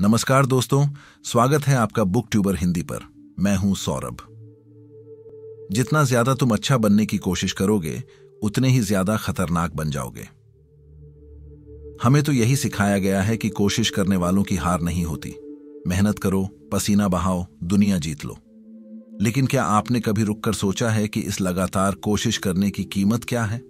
नमस्कार दोस्तों, स्वागत है आपका बुक ट्यूबर हिंदी पर। मैं हूं सौरभ। जितना ज्यादा तुम अच्छा बनने की कोशिश करोगे, उतने ही ज्यादा खतरनाक बन जाओगे। हमें तो यही सिखाया गया है कि कोशिश करने वालों की हार नहीं होती। मेहनत करो, पसीना बहाओ, दुनिया जीत लो। लेकिन क्या आपने कभी रुककर सोचा है कि इस लगातार कोशिश करने की कीमत क्या है?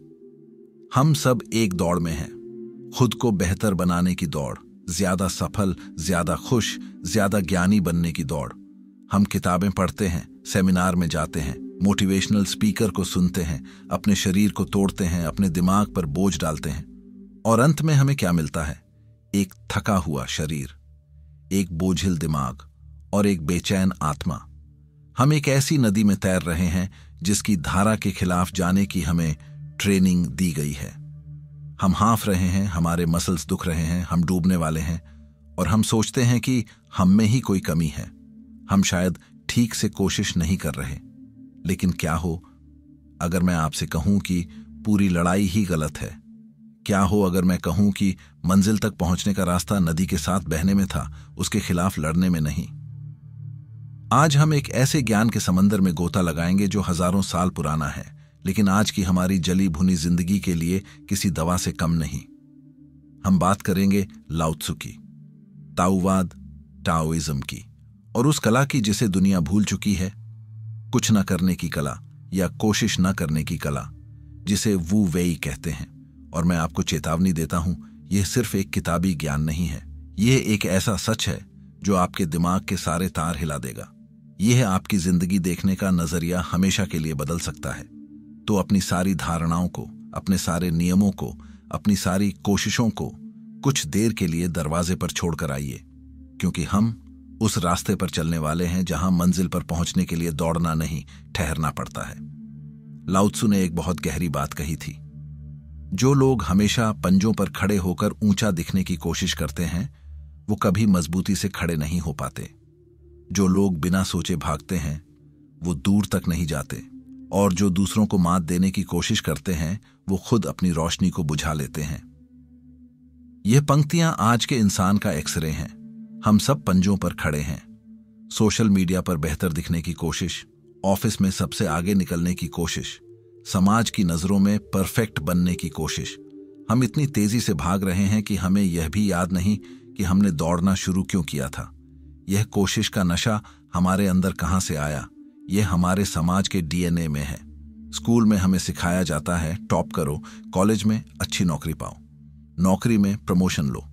हम सब एक दौड़ में हैं, खुद को बेहतर बनाने की दौड़, ज्यादा सफल, ज्यादा खुश, ज्यादा ज्ञानी बनने की दौड़। हम किताबें पढ़ते हैं, सेमिनार में जाते हैं, मोटिवेशनल स्पीकर को सुनते हैं, अपने शरीर को तोड़ते हैं, अपने दिमाग पर बोझ डालते हैं, और अंत में हमें क्या मिलता है? एक थका हुआ शरीर, एक बोझिल दिमाग और एक बेचैन आत्मा। हम एक ऐसी नदी में तैर रहे हैं जिसकी धारा के खिलाफ जाने की हमें ट्रेनिंग दी गई है। हम हाँफ रहे हैं, हमारे मसल्स दुख रहे हैं, हम डूबने वाले हैं, और हम सोचते हैं कि हम में ही कोई कमी है। हम शायद ठीक से कोशिश नहीं कर रहे। लेकिन क्या हो अगर मैं आपसे कहूं कि पूरी लड़ाई ही गलत है? क्या हो अगर मैं कहूं कि मंजिल तक पहुंचने का रास्ता नदी के साथ बहने में था, उसके खिलाफ लड़ने में नहीं? आज हम एक ऐसे ज्ञान के समंदर में गोता लगाएंगे जो हजारों साल पुराना है, लेकिन आज की हमारी जली भुनी जिंदगी के लिए किसी दवा से कम नहीं। हम बात करेंगे लाओ त्सु की, ताओवाद, टाओइज्म की, और उस कला की जिसे दुनिया भूल चुकी है। कुछ न करने की कला या कोशिश न करने की कला, जिसे वू वेई कहते हैं। और मैं आपको चेतावनी देता हूं, यह सिर्फ एक किताबी ज्ञान नहीं है। यह एक ऐसा सच है जो आपके दिमाग के सारे तार हिला देगा। यह आपकी जिंदगी देखने का नजरिया हमेशा के लिए बदल सकता है। तो अपनी सारी धारणाओं को, अपने सारे नियमों को, अपनी सारी कोशिशों को कुछ देर के लिए दरवाजे पर छोड़कर आइए, क्योंकि हम उस रास्ते पर चलने वाले हैं जहां मंजिल पर पहुंचने के लिए दौड़ना नहीं, ठहरना पड़ता है। लाओ त्सु ने एक बहुत गहरी बात कही थी। जो लोग हमेशा पंजों पर खड़े होकर ऊंचा दिखने की कोशिश करते हैं, वो कभी मजबूती से खड़े नहीं हो पाते। जो लोग बिना सोचे भागते हैं, वो दूर तक नहीं जाते, और जो दूसरों को मात देने की कोशिश करते हैं, वो खुद अपनी रोशनी को बुझा लेते हैं। ये पंक्तियां आज के इंसान का एक्सरे हैं। हम सब पंजों पर खड़े हैं। सोशल मीडिया पर बेहतर दिखने की कोशिश, ऑफिस में सबसे आगे निकलने की कोशिश, समाज की नजरों में परफेक्ट बनने की कोशिश। हम इतनी तेजी से भाग रहे हैं कि हमें यह भी याद नहीं कि हमने दौड़ना शुरू क्यों किया था। यह कोशिश का नशा हमारे अंदर कहां से आया? यह हमारे समाज के डीएनए में है। स्कूल में हमें सिखाया जाता है, टॉप करो, कॉलेज में अच्छी नौकरी पाओ, नौकरी में प्रमोशन लो।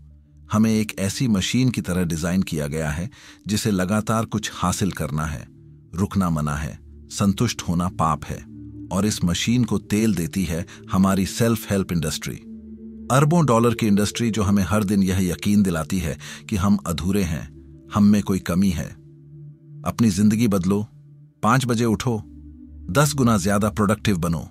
हमें एक ऐसी मशीन की तरह डिजाइन किया गया है जिसे लगातार कुछ हासिल करना है, रुकना मना है, संतुष्ट होना पाप है। और इस मशीन को तेल देती है हमारी सेल्फ हेल्प इंडस्ट्री, अरबों डॉलर की इंडस्ट्री, जो हमें हर दिन यह यकीन दिलाती है कि हम अधूरे हैं, हम में कोई कमी है। अपनी जिंदगी बदलो, 5 बजे उठो, 10 गुना ज्यादा प्रोडक्टिव बनो।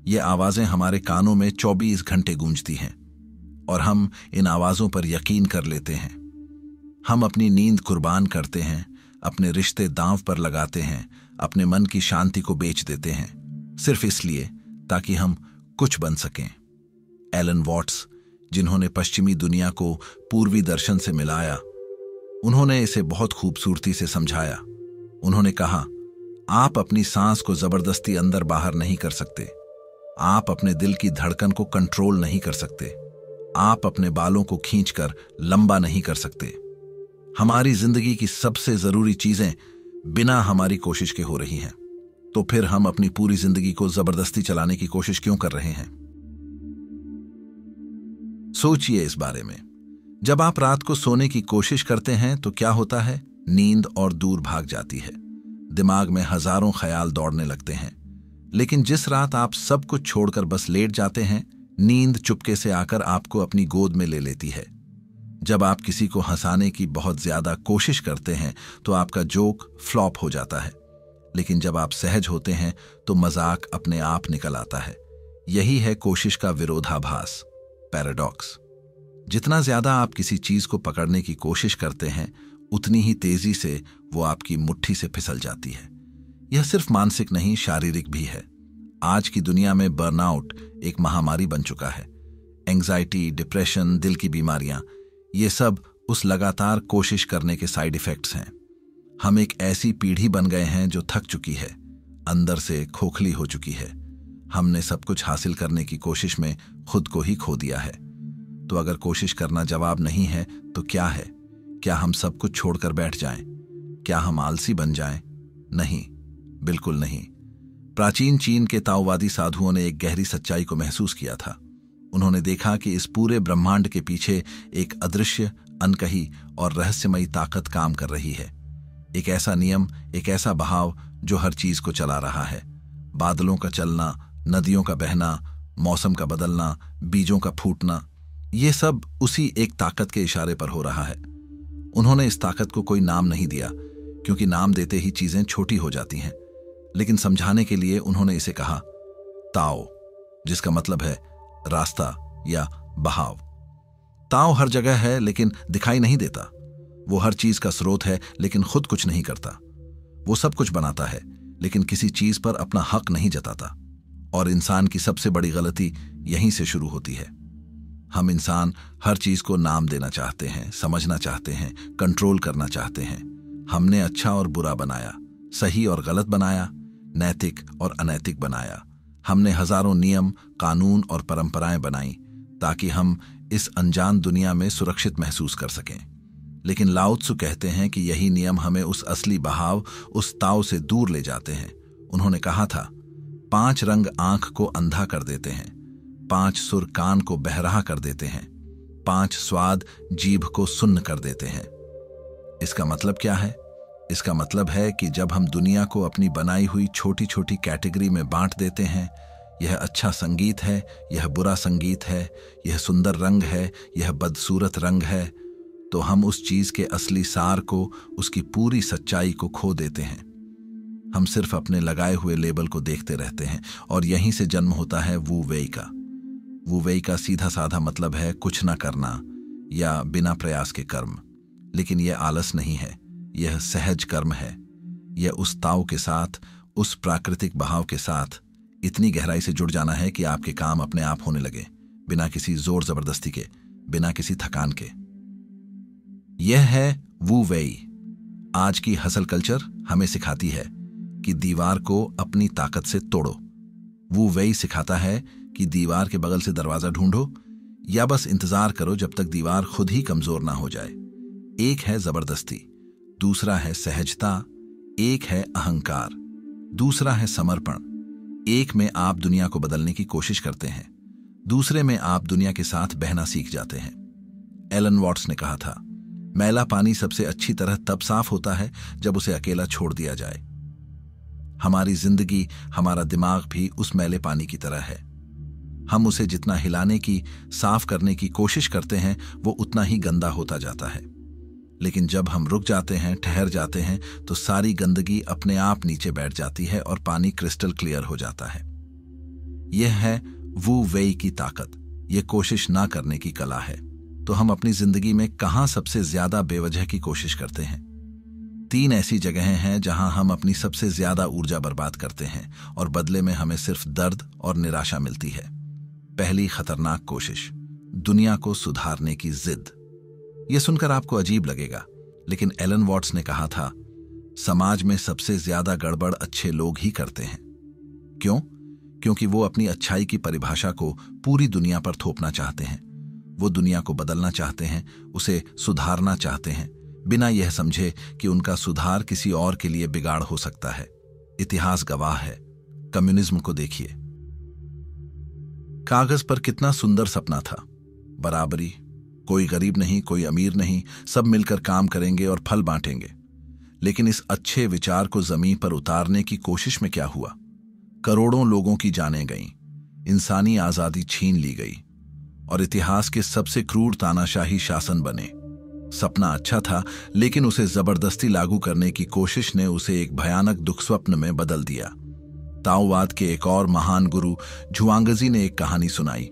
ये आवाजें हमारे कानों में 24 घंटे गूंजती हैं, और हम इन आवाजों पर यकीन कर लेते हैं। हम अपनी नींद कुर्बान करते हैं, अपने रिश्ते दांव पर लगाते हैं, अपने मन की शांति को बेच देते हैं, सिर्फ इसलिए ताकि हम कुछ बन सकें। एलन वॉट्स, जिन्होंने पश्चिमी दुनिया को पूर्वी दर्शन से मिलाया, उन्होंने इसे बहुत खूबसूरती से समझाया। उन्होंने कहा, आप अपनी सांस को जबरदस्ती अंदर बाहर नहीं कर सकते, आप अपने दिल की धड़कन को कंट्रोल नहीं कर सकते, आप अपने बालों को खींचकर लंबा नहीं कर सकते। हमारी जिंदगी की सबसे जरूरी चीजें बिना हमारी कोशिश के हो रही हैं, तो फिर हम अपनी पूरी जिंदगी को जबरदस्ती चलाने की कोशिश क्यों कर रहे हैं? सोचिए इस बारे में। जब आप रात को सोने की कोशिश करते हैं तो क्या होता है? नींद और दूर भाग जाती है, दिमाग में हजारों ख्याल दौड़ने लगते हैं। लेकिन जिस रात आप सब कुछ छोड़कर बस लेट जाते हैं, नींद चुपके से आकर आपको अपनी गोद में ले लेती है। जब आप किसी को हंसाने की बहुत ज्यादा कोशिश करते हैं तो आपका जोक फ्लॉप हो जाता है, लेकिन जब आप सहज होते हैं तो मजाक अपने आप निकल आता है। यही है कोशिश का विरोधाभास, पैराडॉक्स। जितना ज्यादा आप किसी चीज को पकड़ने की कोशिश करते हैं, उतनी ही तेजी से वो आपकी मुट्ठी से फिसल जाती है। यह सिर्फ मानसिक नहीं, शारीरिक भी है। आज की दुनिया में बर्नआउट एक महामारी बन चुका है। एंजाइटी, डिप्रेशन, दिल की बीमारियां, ये सब उस लगातार कोशिश करने के साइड इफेक्ट्स हैं। हम एक ऐसी पीढ़ी बन गए हैं जो थक चुकी है, अंदर से खोखली हो चुकी है। हमने सब कुछ हासिल करने की कोशिश में खुद को ही खो दिया है। तो अगर कोशिश करना जवाब नहीं है तो क्या है? क्या हम सब कुछ छोड़कर बैठ जाएं? क्या हम आलसी बन जाएं? नहीं, बिल्कुल नहीं। प्राचीन चीन के ताओवादी साधुओं ने एक गहरी सच्चाई को महसूस किया था। उन्होंने देखा कि इस पूरे ब्रह्मांड के पीछे एक अदृश्य, अनकही और रहस्यमयी ताकत काम कर रही है। एक ऐसा नियम, एक ऐसा बहाव जो हर चीज को चला रहा है। बादलों का चलना, नदियों का बहना, मौसम का बदलना, बीजों का फूटना, ये सब उसी एक ताकत के इशारे पर हो रहा है। उन्होंने इस ताकत को कोई नाम नहीं दिया, क्योंकि नाम देते ही चीजें छोटी हो जाती हैं। लेकिन समझाने के लिए उन्होंने इसे कहा ताओ, जिसका मतलब है रास्ता या बहाव। ताओ हर जगह है लेकिन दिखाई नहीं देता। वो हर चीज का स्रोत है लेकिन खुद कुछ नहीं करता। वो सब कुछ बनाता है लेकिन किसी चीज पर अपना हक नहीं जताता। और इंसान की सबसे बड़ी गलती यहीं से शुरू होती है। हम इंसान हर चीज को नाम देना चाहते हैं, समझना चाहते हैं, कंट्रोल करना चाहते हैं। हमने अच्छा और बुरा बनाया, सही और गलत बनाया, नैतिक और अनैतिक बनाया। हमने हजारों नियम, कानून और परंपराएं बनाई ताकि हम इस अनजान दुनिया में सुरक्षित महसूस कर सकें। लेकिन लाओ त्सु कहते हैं कि यही नियम हमें उस असली बहाव, उस ताओ से दूर ले जाते हैं। उन्होंने कहा था, 5 रंग आंख को अंधा कर देते हैं, 5 सुर कान को बहरा कर देते हैं, 5 स्वाद जीभ को सुन्न कर देते हैं। इसका मतलब क्या है? इसका मतलब है कि जब हम दुनिया को अपनी बनाई हुई छोटी छोटी कैटेगरी में बांट देते हैं, यह अच्छा संगीत है, यह बुरा संगीत है, यह सुंदर रंग है, यह बदसूरत रंग है, तो हम उस चीज के असली सार को, उसकी पूरी सच्चाई को खो देते हैं। हम सिर्फ अपने लगाए हुए लेबल को देखते रहते हैं और यहीं से जन्म होता है वू वेई का। वू वेई का सीधा साधा मतलब है कुछ ना करना या बिना प्रयास के कर्म। लेकिन यह आलस नहीं है, यह सहज कर्म है। यह उस ताओ के साथ, उस प्राकृतिक बहाव के साथ इतनी गहराई से जुड़ जाना है कि आपके काम अपने आप होने लगे, बिना किसी जोर जबरदस्ती के, बिना किसी थकान के। यह है वू वेई। आज की हसल कल्चर हमें सिखाती है कि दीवार को अपनी ताकत से तोड़ो। वू वेई सिखाता है कि दीवार के बगल से दरवाजा ढूंढो या बस इंतजार करो जब तक दीवार खुद ही कमजोर ना हो जाए। एक है जबरदस्ती, दूसरा है सहजता, एक है अहंकार, दूसरा है समर्पण। एक में आप दुनिया को बदलने की कोशिश करते हैं, दूसरे में आप दुनिया के साथ बहना सीख जाते हैं। एलन वॉट्स ने कहा था, मैला पानी सबसे अच्छी तरह तब साफ होता है जब उसे अकेला छोड़ दिया जाए। हमारी जिंदगी, हमारा दिमाग भी उस मैले पानी की तरह है। हम उसे जितना हिलाने की, साफ करने की कोशिश करते हैं, वो उतना ही गंदा होता जाता है। लेकिन जब हम रुक जाते हैं, ठहर जाते हैं, तो सारी गंदगी अपने आप नीचे बैठ जाती है और पानी क्रिस्टल क्लियर हो जाता है। यह है वू वेई की ताकत, यह कोशिश ना करने की कला है। तो हम अपनी जिंदगी में कहां सबसे ज्यादा बेवजह की कोशिश करते हैं? 3 ऐसी जगहें हैं जहां हम अपनी सबसे ज्यादा ऊर्जा बर्बाद करते हैं और बदले में हमें सिर्फ दर्द और निराशा मिलती है। पहली खतरनाक कोशिश, दुनिया को सुधारने की जिद। यह सुनकर आपको अजीब लगेगा, लेकिन एलन वॉट्स ने कहा था, समाज में सबसे ज्यादा गड़बड़ अच्छे लोग ही करते हैं। क्यों? क्योंकि वो अपनी अच्छाई की परिभाषा को पूरी दुनिया पर थोपना चाहते हैं। वो दुनिया को बदलना चाहते हैं, उसे सुधारना चाहते हैं, बिना यह समझे कि उनका सुधार किसी और के लिए बिगाड़ हो सकता है। इतिहास गवाह है। कम्युनिज्म को देखिए। कागज पर कितना सुंदर सपना था, बराबरी, कोई गरीब नहीं, कोई अमीर नहीं, सब मिलकर काम करेंगे और फल बांटेंगे। लेकिन इस अच्छे विचार को जमीन पर उतारने की कोशिश में क्या हुआ? करोड़ों लोगों की जानें गईं, इंसानी आजादी छीन ली गई और इतिहास के सबसे क्रूर तानाशाही शासन बने। सपना अच्छा था, लेकिन उसे जबरदस्ती लागू करने की कोशिश ने उसे एक भयानक दुखस्वप्न में बदल दिया। ताओवाद के एक और महान गुरु झुआंगजी ने एक कहानी सुनाई।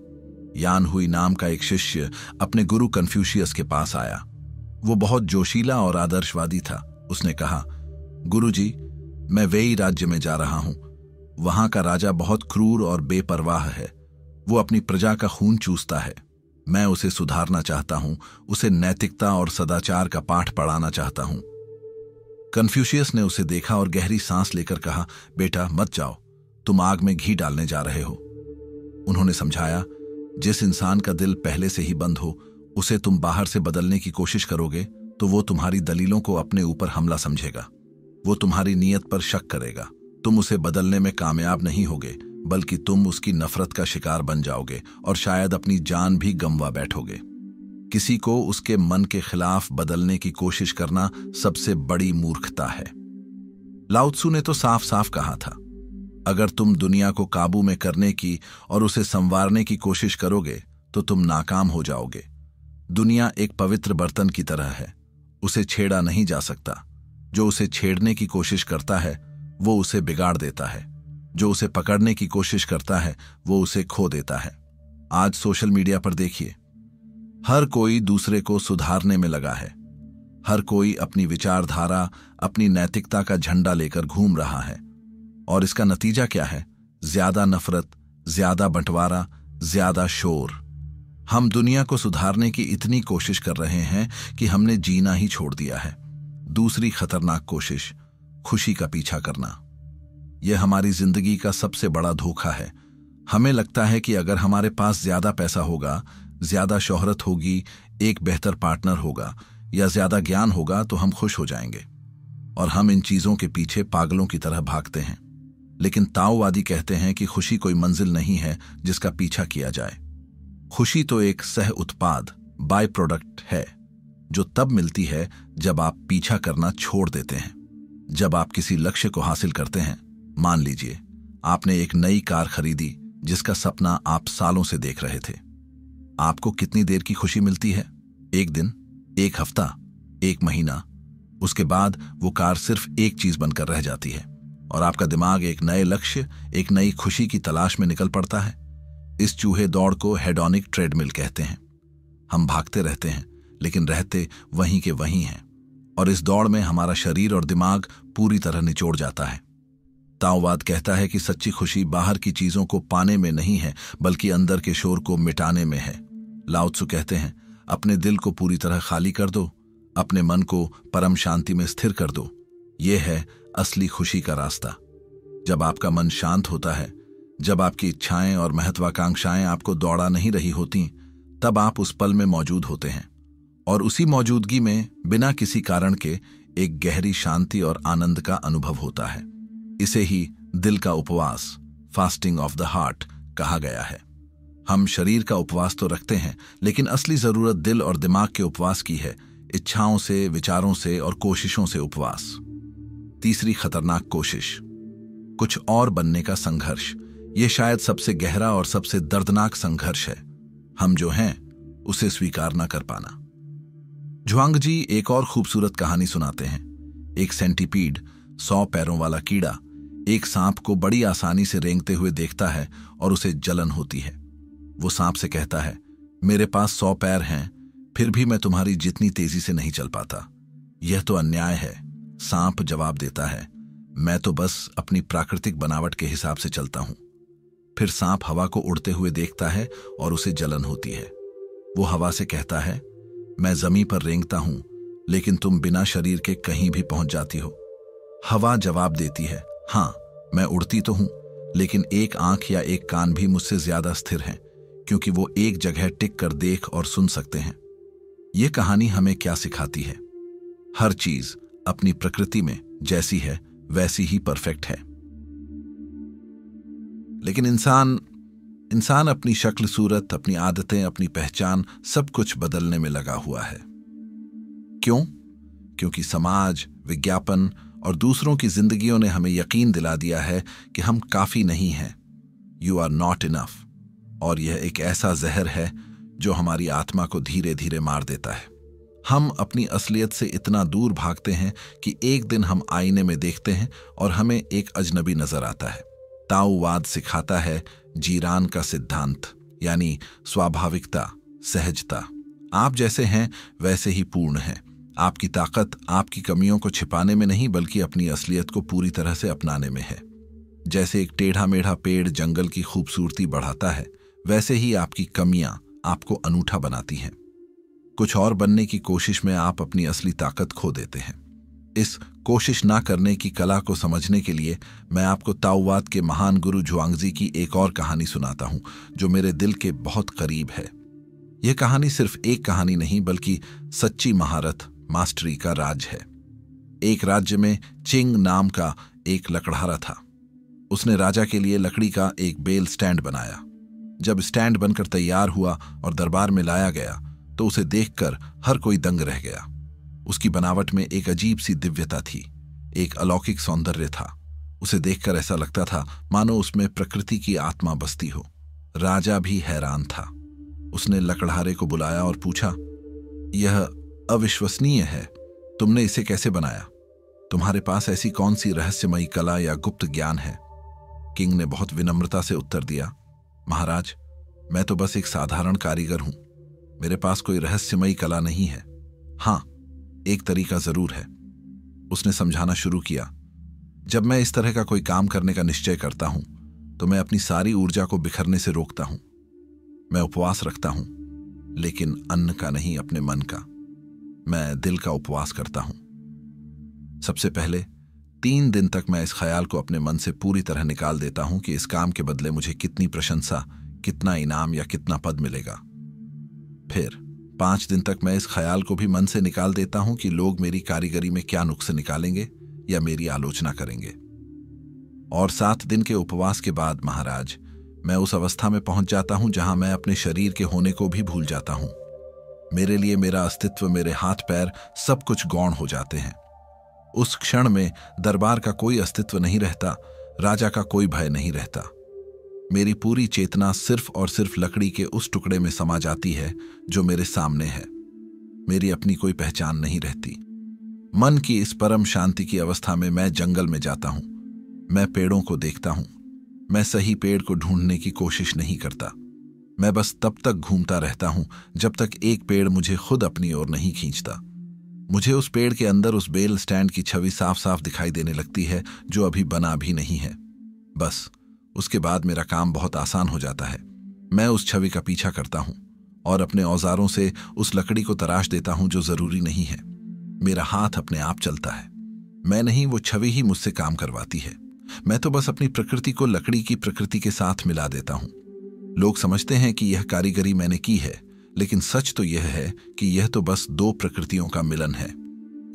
यान हुई नाम का एक शिष्य अपने गुरु कन्फ्यूशियस के पास आया। वो बहुत जोशीला और आदर्शवादी था। उसने कहा, गुरुजी, मैं वेई राज्य में जा रहा हूं। वहां का राजा बहुत क्रूर और बेपरवाह है। वो अपनी प्रजा का खून चूसता है। मैं उसे सुधारना चाहता हूं, उसे नैतिकता और सदाचार का पाठ पढ़ाना चाहता हूं। कन्फ्यूशियस ने उसे देखा और गहरी सांस लेकर कहा, बेटा मत जाओ, तुम आग में घी डालने जा रहे हो। उन्होंने समझाया, जिस इंसान का दिल पहले से ही बंद हो, उसे तुम बाहर से बदलने की कोशिश करोगे तो वो तुम्हारी दलीलों को अपने ऊपर हमला समझेगा। वो तुम्हारी नीयत पर शक करेगा। तुम उसे बदलने में कामयाब नहीं होगे, बल्कि तुम उसकी नफरत का शिकार बन जाओगे और शायद अपनी जान भी गंवा बैठोगे। किसी को उसके मन के खिलाफ बदलने की कोशिश करना सबसे बड़ी मूर्खता है। लाओ त्सु ने तो साफ साफ कहा था, अगर तुम दुनिया को काबू में करने की और उसे संवारने की कोशिश करोगे तो तुम नाकाम हो जाओगे। दुनिया एक पवित्र बर्तन की तरह है, उसे छेड़ा नहीं जा सकता। जो उसे छेड़ने की कोशिश करता है वो उसे बिगाड़ देता है, जो उसे पकड़ने की कोशिश करता है वो उसे खो देता है। आज सोशल मीडिया पर देखिए, हर कोई दूसरे को सुधारने में लगा है। हर कोई अपनी विचारधारा, अपनी नैतिकता का झंडा लेकर घूम रहा है। और इसका नतीजा क्या है? ज्यादा नफरत, ज्यादा बंटवारा, ज्यादा शोर। हम दुनिया को सुधारने की इतनी कोशिश कर रहे हैं कि हमने जीना ही छोड़ दिया है। दूसरी खतरनाक कोशिश, खुशी का पीछा करना। यह हमारी जिंदगी का सबसे बड़ा धोखा है। हमें लगता है कि अगर हमारे पास ज्यादा पैसा होगा, ज्यादा शोहरत होगी, एक बेहतर पार्टनर होगा या ज्यादा ज्ञान होगा तो हम खुश हो जाएंगे। और हम इन चीजों के पीछे पागलों की तरह भागते हैं। लेकिन ताओवादी कहते हैं कि खुशी कोई मंजिल नहीं है जिसका पीछा किया जाए। खुशी तो एक सह उत्पाद, बाय प्रोडक्ट है, जो तब मिलती है जब आप पीछा करना छोड़ देते हैं। जब आप किसी लक्ष्य को हासिल करते हैं, मान लीजिए आपने एक नई कार खरीदी जिसका सपना आप सालों से देख रहे थे। आपको कितनी देर की खुशी मिलती है? एक दिन, एक हफ्ता, एक महीना। उसके बाद वो कार सिर्फ एक चीज बनकर रह जाती है और आपका दिमाग एक नए लक्ष्य, एक नई खुशी की तलाश में निकल पड़ता है। इस चूहे दौड़ को हेडोनिक ट्रेडमिल कहते हैं। हम भागते रहते हैं लेकिन रहते वहीं के वहीं हैं, और इस दौड़ में हमारा शरीर और दिमाग पूरी तरह निचोड़ जाता है। ताओवाद कहता है कि सच्ची खुशी बाहर की चीजों को पाने में नहीं है, बल्कि अंदर के शोर को मिटाने में है। लाओ त्सु कहते हैं, अपने दिल को पूरी तरह खाली कर दो, अपने मन को परम शांति में स्थिर कर दो। यह है असली खुशी का रास्ता। जब आपका मन शांत होता है, जब आपकी इच्छाएं और महत्वाकांक्षाएं आपको दौड़ा नहीं रही होती, तब आप उस पल में मौजूद होते हैं, और उसी मौजूदगी में बिना किसी कारण के एक गहरी शांति और आनंद का अनुभव होता है। इसे ही दिल का उपवास, फास्टिंग ऑफ द हार्ट कहा गया है। हम शरीर का उपवास तो रखते हैं, लेकिन असली जरूरत दिल और दिमाग के उपवास की है, इच्छाओं से, विचारों से और कोशिशों से उपवास। तीसरी खतरनाक कोशिश, कुछ और बनने का संघर्ष। यह शायद सबसे गहरा और सबसे दर्दनाक संघर्ष है। हम जो हैं उसे स्वीकार न कर पाना। झुआंगजी एक और खूबसूरत कहानी सुनाते हैं। एक सेंटीपीड, 100 पैरों वाला कीड़ा, एक सांप को बड़ी आसानी से रेंगते हुए देखता है और उसे जलन होती है। वो सांप से कहता है, मेरे पास 100 पैर हैं, फिर भी मैं तुम्हारी जितनी तेजी से नहीं चल पाता। यह तो अन्याय है। सांप जवाब देता है, मैं तो बस अपनी प्राकृतिक बनावट के हिसाब से चलता हूं। फिर सांप हवा को उड़ते हुए देखता है और उसे जलन होती है। वो हवा से कहता है, मैं जमीन पर रेंगता हूं, लेकिन तुम बिना शरीर के कहीं भी पहुंच जाती हो। हवा जवाब देती है, हां, मैं उड़ती तो हूं, लेकिन एक आंख या एक कान भी मुझसे ज्यादा स्थिर हैं, क्योंकि वो एक जगह टिक कर देख और सुन सकते हैं। ये कहानी हमें क्या सिखाती है? हर चीज अपनी प्रकृति में जैसी है वैसी ही परफेक्ट है, लेकिन इंसान अपनी शक्ल सूरत, अपनी आदतें, अपनी पहचान, सब कुछ बदलने में लगा हुआ है। क्यों? क्योंकि समाज, विज्ञापन और दूसरों की जिंदगियों ने हमें यकीन दिला दिया है कि हम काफी नहीं हैं। You are not enough. और यह एक ऐसा जहर है जो हमारी आत्मा को धीरे धीरे मार देता है। हम अपनी असलियत से इतना दूर भागते हैं कि एक दिन हम आईने में देखते हैं और हमें एक अजनबी नजर आता है। ताओवाद सिखाता है जीरान का सिद्धांत, यानी स्वाभाविकता, सहजता। आप जैसे हैं वैसे ही पूर्ण हैं। आपकी ताकत आपकी कमियों को छिपाने में नहीं, बल्कि अपनी असलियत को पूरी तरह से अपनाने में है। जैसे एक टेढ़ा मेढ़ा पेड़ जंगल की खूबसूरती बढ़ाता है, वैसे ही आपकी कमियां आपको अनूठा बनाती हैं। कुछ और बनने की कोशिश में आप अपनी असली ताकत खो देते हैं। इस कोशिश ना करने की कला को समझने के लिए मैं आपको ताओवाद के महान गुरु झुआंगजी की एक और कहानी सुनाता हूं, जो मेरे दिल के बहुत करीब है। यह कहानी सिर्फ एक कहानी नहीं, बल्कि सच्ची महारत, मास्टरी का राज है। एक राज्य में चिंग नाम का एक लकड़हारा था। उसने राजा के लिए लकड़ी का एक बेल स्टैंड बनाया। जब स्टैंड बनकर तैयार हुआ और दरबार में लाया गया तो उसे देखकर हर कोई दंग रह गया। उसकी बनावट में एक अजीब सी दिव्यता थी, एक अलौकिक सौंदर्य था। उसे देखकर ऐसा लगता था मानो उसमें प्रकृति की आत्मा बसती हो। राजा भी हैरान था। उसने लकड़हारे को बुलाया और पूछा, यह अविश्वसनीय है, तुमने इसे कैसे बनाया? तुम्हारे पास ऐसी कौन सी रहस्यमयी कला या गुप्त ज्ञान है? किंग ने बहुत विनम्रता से उत्तर दिया, महाराज, मैं तो बस एक साधारण कारीगर हूं। मेरे पास कोई रहस्यमयी कला नहीं है। हां, एक तरीका जरूर है। उसने समझाना शुरू किया, जब मैं इस तरह का कोई काम करने का निश्चय करता हूं तो मैं अपनी सारी ऊर्जा को बिखरने से रोकता हूं। मैं उपवास रखता हूं, लेकिन अन्न का नहीं, अपने मन का। मैं दिल का उपवास करता हूं। सबसे पहले 3 दिन तक मैं इस ख्याल को अपने मन से पूरी तरह निकाल देता हूं कि इस काम के बदले मुझे कितनी प्रशंसा, कितना इनाम या कितना पद मिलेगा। फिर 5 दिन तक मैं इस ख्याल को भी मन से निकाल देता हूं कि लोग मेरी कारीगरी में क्या नुक्स निकालेंगे या मेरी आलोचना करेंगे। और 7 दिन के उपवास के बाद, महाराज, मैं उस अवस्था में पहुंच जाता हूं जहां मैं अपने शरीर के होने को भी भूल जाता हूं। मेरे लिए मेरा अस्तित्व, मेरे हाथ पैर, सब कुछ गौण हो जाते हैं। उस क्षण में दरबार का कोई अस्तित्व नहीं रहता, राजा का कोई भय नहीं रहता। मेरी पूरी चेतना सिर्फ और सिर्फ लकड़ी के उस टुकड़े में समा जाती है जो मेरे सामने है। मेरी अपनी कोई पहचान नहीं रहती। मन की इस परम शांति की अवस्था में मैं जंगल में जाता हूं। मैं पेड़ों को देखता हूं। मैं सही पेड़ को ढूंढने की कोशिश नहीं करता। मैं बस तब तक घूमता रहता हूं जब तक एक पेड़ मुझे खुद अपनी ओर नहीं खींचता। मुझे उस पेड़ के अंदर उस बेल स्टैंड की छवि साफ साफ दिखाई देने लगती है, जो अभी बना भी नहीं है। बस उसके बाद मेरा काम बहुत आसान हो जाता है। मैं उस छवि का पीछा करता हूं और अपने औजारों से उस लकड़ी को तराश देता हूं जो जरूरी नहीं है। मेरा हाथ अपने आप चलता है। मैं नहीं, वो छवि ही मुझसे काम करवाती है। मैं तो बस अपनी प्रकृति को लकड़ी की प्रकृति के साथ मिला देता हूं। लोग समझते हैं कि यह कारीगरी मैंने की है, लेकिन सच तो यह है कि यह तो बस 2 प्रकृतियों का मिलन है।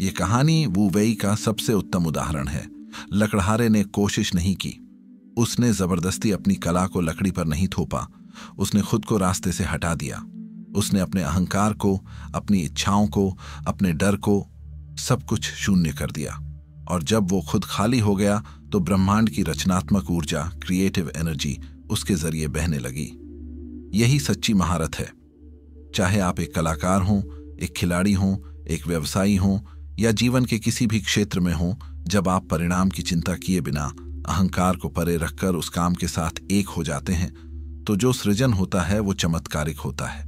यह कहानी वू वेई का सबसे उत्तम उदाहरण है। लकड़हारे ने कोशिश नहीं की। उसने जबरदस्ती अपनी कला को लकड़ी पर नहीं थोपा। उसने खुद को रास्ते से हटा दिया। उसने अपने अहंकार को, अपनी इच्छाओं को, अपने डर को, सब कुछ शून्य कर दिया। और जब वो खुद खाली हो गया तो ब्रह्मांड की रचनात्मक ऊर्जा, क्रिएटिव एनर्जी उसके जरिए बहने लगी। यही सच्ची महारत है। चाहे आप एक कलाकार हों, एक खिलाड़ी हों, एक व्यवसायी हों या जीवन के किसी भी क्षेत्र में हों, जब आप परिणाम की चिंता किए बिना अहंकार को परे रखकर उस काम के साथ एक हो जाते हैं, तो जो सृजन होता है वो चमत्कारिक होता है।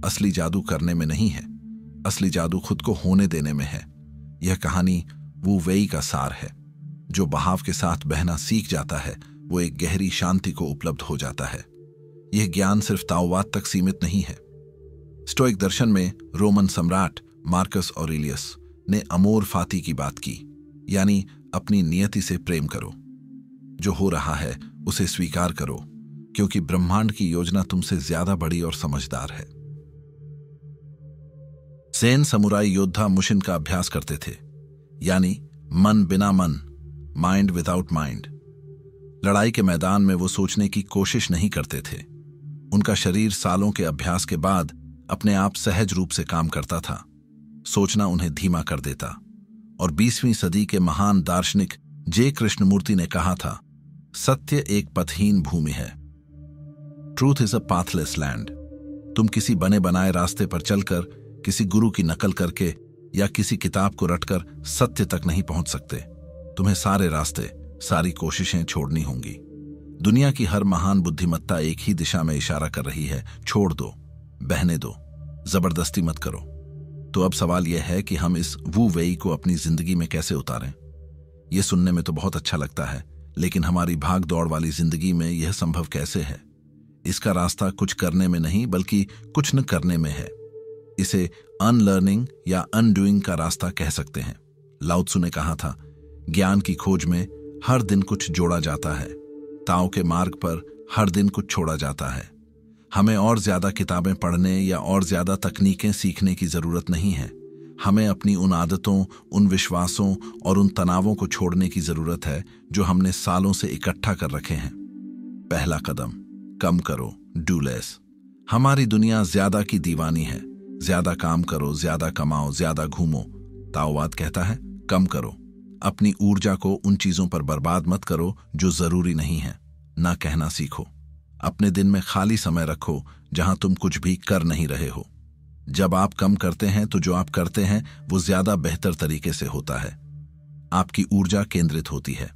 असली जादू करने में नहीं है, असली जादू खुद को होने देने में है। यह कहानी वू वेई का सार है। जो बहाव के साथ बहना सीख जाता है वो एक गहरी शांति को उपलब्ध हो जाता है। यह ज्ञान सिर्फ ताओवाद तक सीमित नहीं है। स्टोइक दर्शन में रोमन सम्राट मार्कस ऑरेलियस ने अमोर फाती की बात की, यानी अपनी नियति से प्रेम करो। जो हो रहा है उसे स्वीकार करो, क्योंकि ब्रह्मांड की योजना तुमसे ज्यादा बड़ी और समझदार है। ज़ेन समुराई योद्धा मुशिन का अभ्यास करते थे, यानी मन बिना मन, माइंड विदाउट माइंड। लड़ाई के मैदान में वो सोचने की कोशिश नहीं करते थे। उनका शरीर सालों के अभ्यास के बाद अपने आप सहज रूप से काम करता था। सोचना उन्हें धीमा कर देता। और 20वीं सदी के महान दार्शनिक जे कृष्णमूर्ति ने कहा था, सत्य एक पथहीन भूमि है। Truth is a pathless land. तुम किसी बने बनाए रास्ते पर चलकर, किसी गुरु की नकल करके या किसी किताब को रटकर सत्य तक नहीं पहुंच सकते। तुम्हें सारे रास्ते, सारी कोशिशें छोड़नी होंगी। दुनिया की हर महान बुद्धिमत्ता एक ही दिशा में इशारा कर रही है, छोड़ दो, बहने दो, जबरदस्ती मत करो। तो अब सवाल यह है कि हम इस वू वेई को अपनी जिंदगी में कैसे उतारें। यह सुनने में तो बहुत अच्छा लगता है, लेकिन हमारी भाग दौड़ वाली जिंदगी में यह संभव कैसे है? इसका रास्ता कुछ करने में नहीं बल्कि कुछ न करने में है। इसे अनलर्निंग या अनडूइंग का रास्ता कह सकते हैं। लाओ त्सु ने कहा था, ज्ञान की खोज में हर दिन कुछ जोड़ा जाता है, ताओ के मार्ग पर हर दिन कुछ छोड़ा जाता है। हमें और ज्यादा किताबें पढ़ने या और ज्यादा तकनीकें सीखने की जरूरत नहीं है। हमें अपनी उन आदतों, उन विश्वासों और उन तनावों को छोड़ने की जरूरत है जो हमने सालों से इकट्ठा कर रखे हैं। पहला कदम, कम करो, डू लेस। हमारी दुनिया ज्यादा की दीवानी है। ज्यादा काम करो, ज्यादा कमाओ, ज्यादा घूमो। ताओवाद कहता है, कम करो। अपनी ऊर्जा को उन चीजों पर बर्बाद मत करो जो जरूरी नहीं है। ना कहना सीखो। अपने दिन में खाली समय रखो जहां तुम कुछ भी कर नहीं रहे हो। जब आप कम करते हैं तो जो आप करते हैं वो ज्यादा बेहतर तरीके से होता है। आपकी ऊर्जा केंद्रित होती है।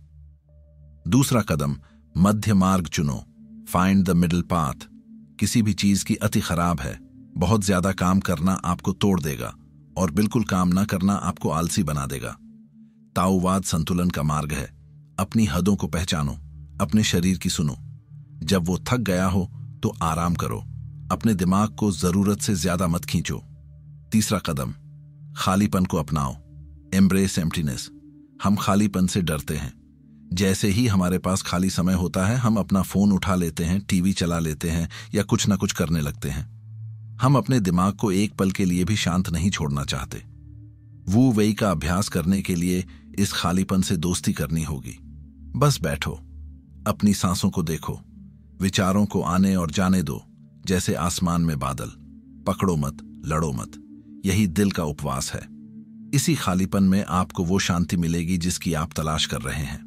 दूसरा कदम, मध्य मार्ग चुनो। Find the middle path. किसी भी चीज की अति खराब है। बहुत ज्यादा काम करना आपको तोड़ देगा और बिल्कुल काम ना करना आपको आलसी बना देगा। ताओवाद संतुलन का मार्ग है। अपनी हदों को पहचानो, अपने शरीर की सुनो। जब वो थक गया हो तो आराम करो। अपने दिमाग को जरूरत से ज्यादा मत खींचो। तीसरा कदम, खालीपन को अपनाओ। Embrace emptiness. हम खालीपन से डरते हैं। जैसे ही हमारे पास खाली समय होता है हम अपना फोन उठा लेते हैं, टीवी चला लेते हैं या कुछ ना कुछ करने लगते हैं। हम अपने दिमाग को एक पल के लिए भी शांत नहीं छोड़ना चाहते। वू वेई का अभ्यास करने के लिए इस खालीपन से दोस्ती करनी होगी। बस बैठो, अपनी सांसों को देखो, विचारों को आने और जाने दो जैसे आसमान में बादल। पकड़ो मत, लड़ो मत। यही दिल का उपवास है। इसी खालीपन में आपको वो शांति मिलेगी जिसकी आप तलाश कर रहे हैं।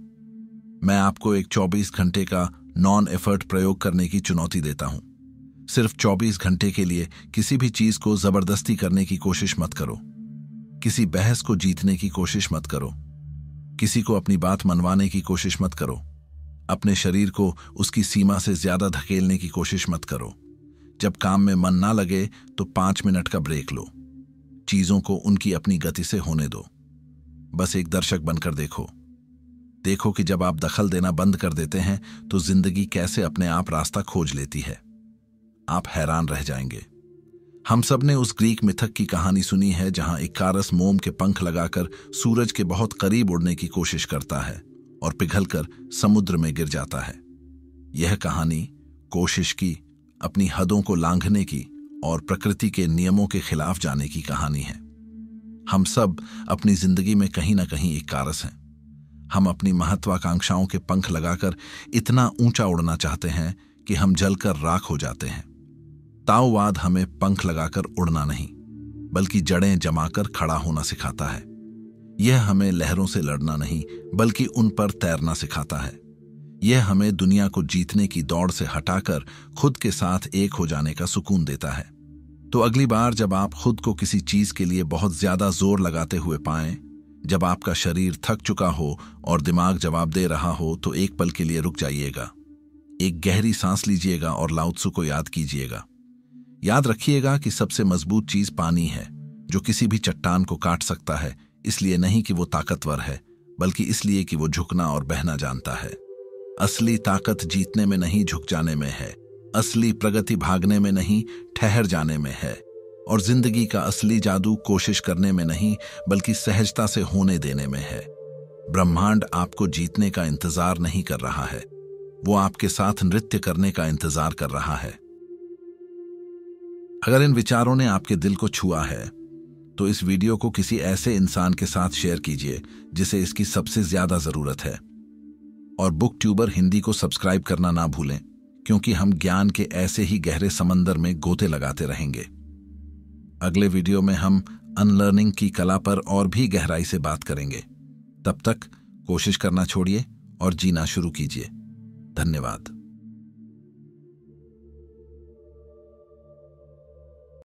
मैं आपको एक 24 घंटे का नॉन एफर्ट प्रयोग करने की चुनौती देता हूं। सिर्फ 24 घंटे के लिए किसी भी चीज को जबरदस्ती करने की कोशिश मत करो। किसी बहस को जीतने की कोशिश मत करो। किसी को अपनी बात मनवाने की कोशिश मत करो। अपने शरीर को उसकी सीमा से ज्यादा धकेलने की कोशिश मत करो। जब काम में मन ना लगे तो 5 मिनट का ब्रेक लो। चीजों को उनकी अपनी गति से होने दो। बस एक दर्शक बनकर देखो। देखो कि जब आप दखल देना बंद कर देते हैं तो जिंदगी कैसे अपने आप रास्ता खोज लेती है। आप हैरान रह जाएंगे। हम सब ने उस ग्रीक मिथक की कहानी सुनी है जहां इकारस मोम के पंख लगाकर सूरज के बहुत करीब उड़ने की कोशिश करता है और पिघलकर समुद्र में गिर जाता है। यह कहानी कोशिश की, अपनी हदों को लांघने की और प्रकृति के नियमों के खिलाफ जाने की कहानी है। हम सब अपनी जिंदगी में कहीं ना कहीं इकारस हैं। हम अपनी महत्वाकांक्षाओं के पंख लगाकर इतना ऊंचा उड़ना चाहते हैं कि हम जलकर राख हो जाते हैं। ताओवाद हमें पंख लगाकर उड़ना नहीं बल्कि जड़ें जमाकर खड़ा होना सिखाता है। यह हमें लहरों से लड़ना नहीं बल्कि उन पर तैरना सिखाता है। यह हमें दुनिया को जीतने की दौड़ से हटाकर खुद के साथ एक हो जाने का सुकून देता है। तो अगली बार जब आप खुद को किसी चीज के लिए बहुत ज्यादा जोर लगाते हुए पाएं, जब आपका शरीर थक चुका हो और दिमाग जवाब दे रहा हो, तो एक पल के लिए रुक जाइएगा। एक गहरी सांस लीजिएगा और लाओ त्सु को याद कीजिएगा। याद रखिएगा कि सबसे मजबूत चीज पानी है, जो किसी भी चट्टान को काट सकता है, इसलिए नहीं कि वो ताकतवर है बल्कि इसलिए कि वो झुकना और बहना जानता है। असली ताकत जीतने में नहीं, झुक जाने में है। असली प्रगति भागने में नहीं, ठहर जाने में है। और जिंदगी का असली जादू कोशिश करने में नहीं बल्कि सहजता से होने देने में है। ब्रह्मांड आपको जीतने का इंतजार नहीं कर रहा है, वो आपके साथ नृत्य करने का इंतजार कर रहा है। अगर इन विचारों ने आपके दिल को छुआ है तो इस वीडियो को किसी ऐसे इंसान के साथ शेयर कीजिए जिसे इसकी सबसे ज्यादा जरूरत है। और बुक ट्यूबर हिंदी को सब्सक्राइब करना ना भूलें, क्योंकि हम ज्ञान के ऐसे ही गहरे समंदर में गोते लगाते रहेंगे। अगले वीडियो में हम अनलर्निंग की कला पर और भी गहराई से बात करेंगे। तब तक कोशिश करना छोड़िए और जीना शुरू कीजिए। धन्यवाद।